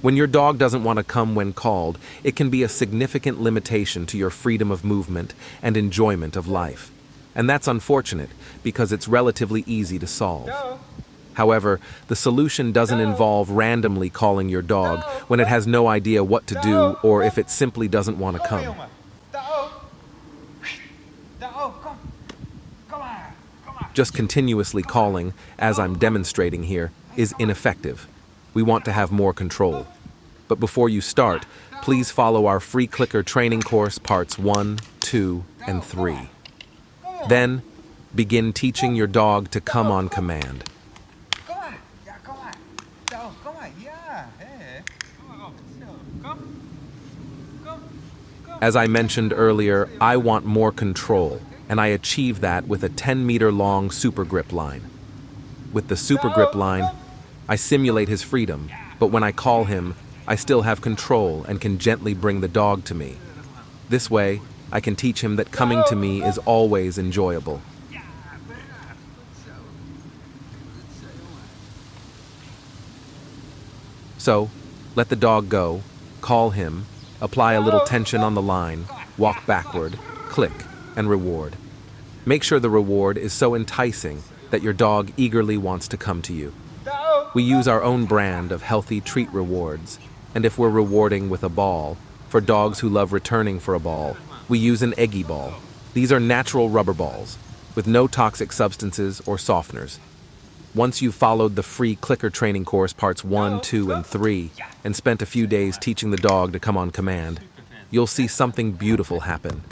When your dog doesn't want to come when called, it can be a significant limitation to your freedom of movement and enjoyment of life. And that's unfortunate because it's relatively easy to solve. However, the solution doesn't involve randomly calling your dog when it has no idea what to do or if it simply doesn't want to come. Just continuously calling, as I'm demonstrating here, is ineffective. We want to have more control. But before you start, please follow our free clicker training course parts 1, 2, and 3. Then, begin teaching your dog to come on command. As I mentioned earlier, I want more control, and I achieve that with a 10-meter-long super grip line. With the super grip line, I simulate his freedom, but when I call him, I still have control and can gently bring the dog to me. This way, I can teach him that coming to me is always enjoyable. So, let the dog go, call him, apply a little tension on the line, walk backward, click, and reward. Make sure the reward is so enticing that your dog eagerly wants to come to you. We use our own brand of healthy treat rewards, and if we're rewarding with a ball, for dogs who love returning for a ball, we use an eggy ball. These are natural rubber balls, with no toxic substances or softeners. Once you've followed the free clicker training course parts 1, 2, and 3, and spent a few days teaching the dog to come on command, you'll see something beautiful happen.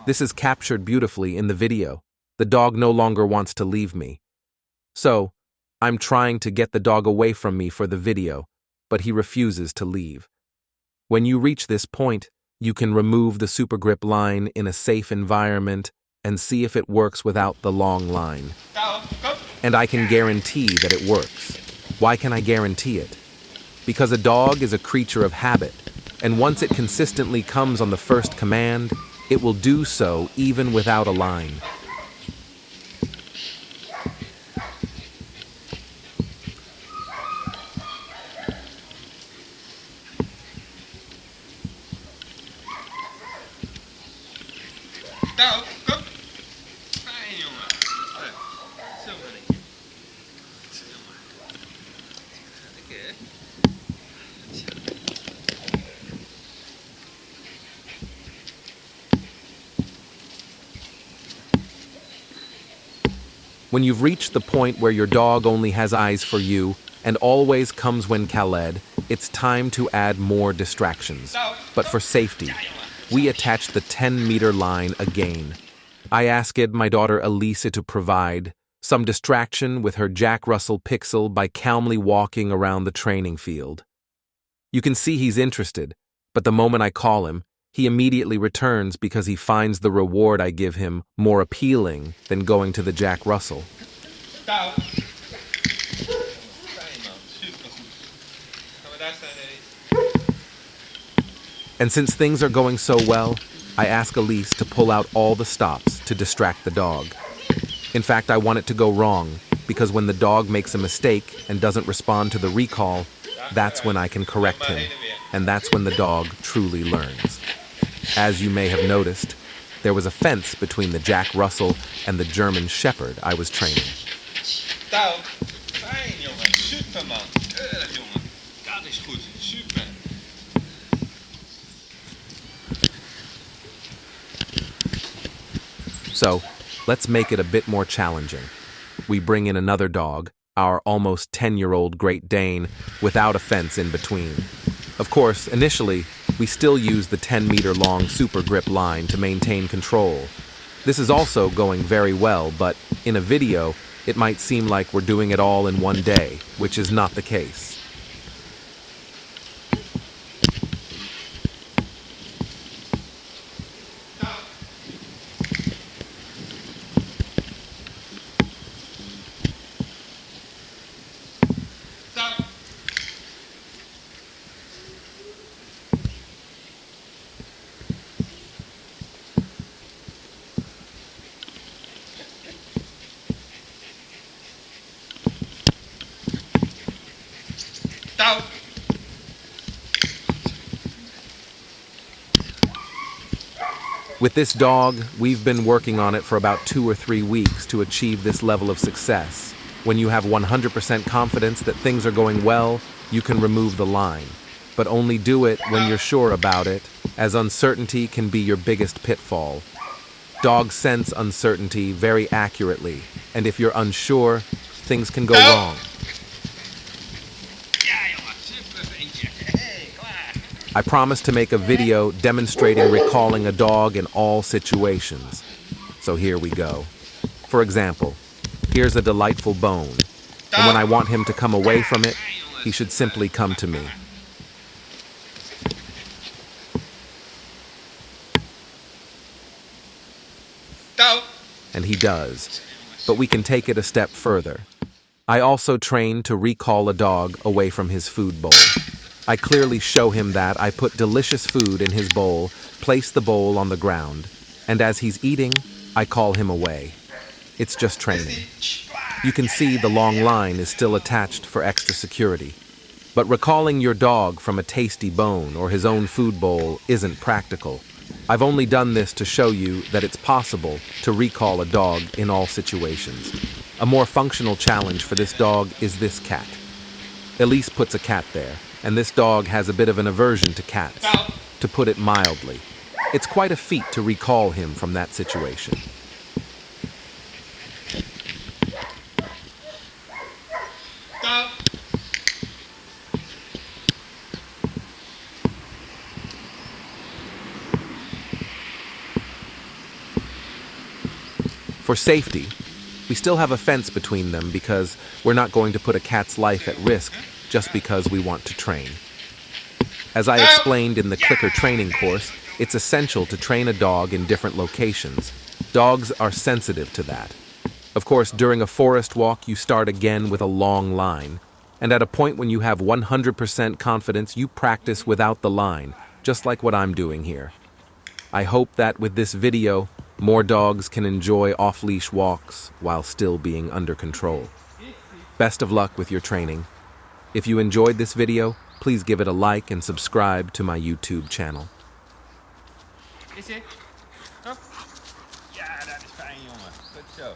This is captured beautifully in the video. The dog no longer wants to leave me. So, I'm trying to get the dog away from me for the video, but he refuses to leave. When you reach this point, you can remove the super grip line in a safe environment and see if it works without the long line. And I can guarantee that it works. Why can I guarantee it? Because a dog is a creature of habit, and once it consistently comes on the first command, it will do so even without a line. When you've reached the point where your dog only has eyes for you and always comes when called, it's time to add more distractions. But for safety, we attach the 10-meter line again. I asked my daughter Elisa to provide some distraction with her Jack Russell Pixel by calmly walking around the training field. You can see he's interested, but the moment I call him, he immediately returns because he finds the reward I give him more appealing than going to the Jack Russell. And since things are going so well, I ask Elise to pull out all the stops to distract the dog. In fact, I want it to go wrong, because when the dog makes a mistake and doesn't respond to the recall, that's when I can correct him, and that's when the dog truly learns. As you may have noticed, there was a fence between the Jack Russell and the German Shepherd I was training. So, let's make it a bit more challenging. We bring in another dog, our almost 10-year-old Great Dane, without a fence in between. Of course, initially, we still use the 10-meter-long super grip line to maintain control. This is also going very well, but in a video, it might seem like we're doing it all in one day, which is not the case. With this dog, we've been working on it for about 2 or 3 weeks to achieve this level of success. When you have 100% confidence that things are going well, you can remove the line. But only do it when you're sure about it, as uncertainty can be your biggest pitfall. Dogs sense uncertainty very accurately, and if you're unsure, things can go wrong. I promise to make a video demonstrating recalling a dog in all situations. So here we go. For example, here's a delightful bone, and when I want him to come away from it, he should simply come to me. And he does. But we can take it a step further. I also train to recall a dog away from his food bowl. I clearly show him that I put delicious food in his bowl, place the bowl on the ground, and as he's eating, I call him away. It's just training. You can see the long line is still attached for extra security. But recalling your dog from a tasty bone or his own food bowl isn't practical. I've only done this to show you that it's possible to recall a dog in all situations. A more functional challenge for this dog is this cat. Elise puts a cat there, and this dog has a bit of an aversion to cats, to put it mildly. It's quite a feat to recall him from that situation. For safety, we still have a fence between them because we're not going to put a cat's life at risk just because we want to train. As I explained in the clicker training course, it's essential to train a dog in different locations. Dogs are sensitive to that. Of course, during a forest walk, you start again with a long line. And at a point when you have 100% confidence, you practice without the line, just like what I'm doing here. I hope that with this video, more dogs can enjoy off-leash walks while still being under control. Best of luck with your training. If you enjoyed this video, please give it a like and subscribe to my YouTube channel. Is het? Ja, dat is fijn, jongen. Goed zo.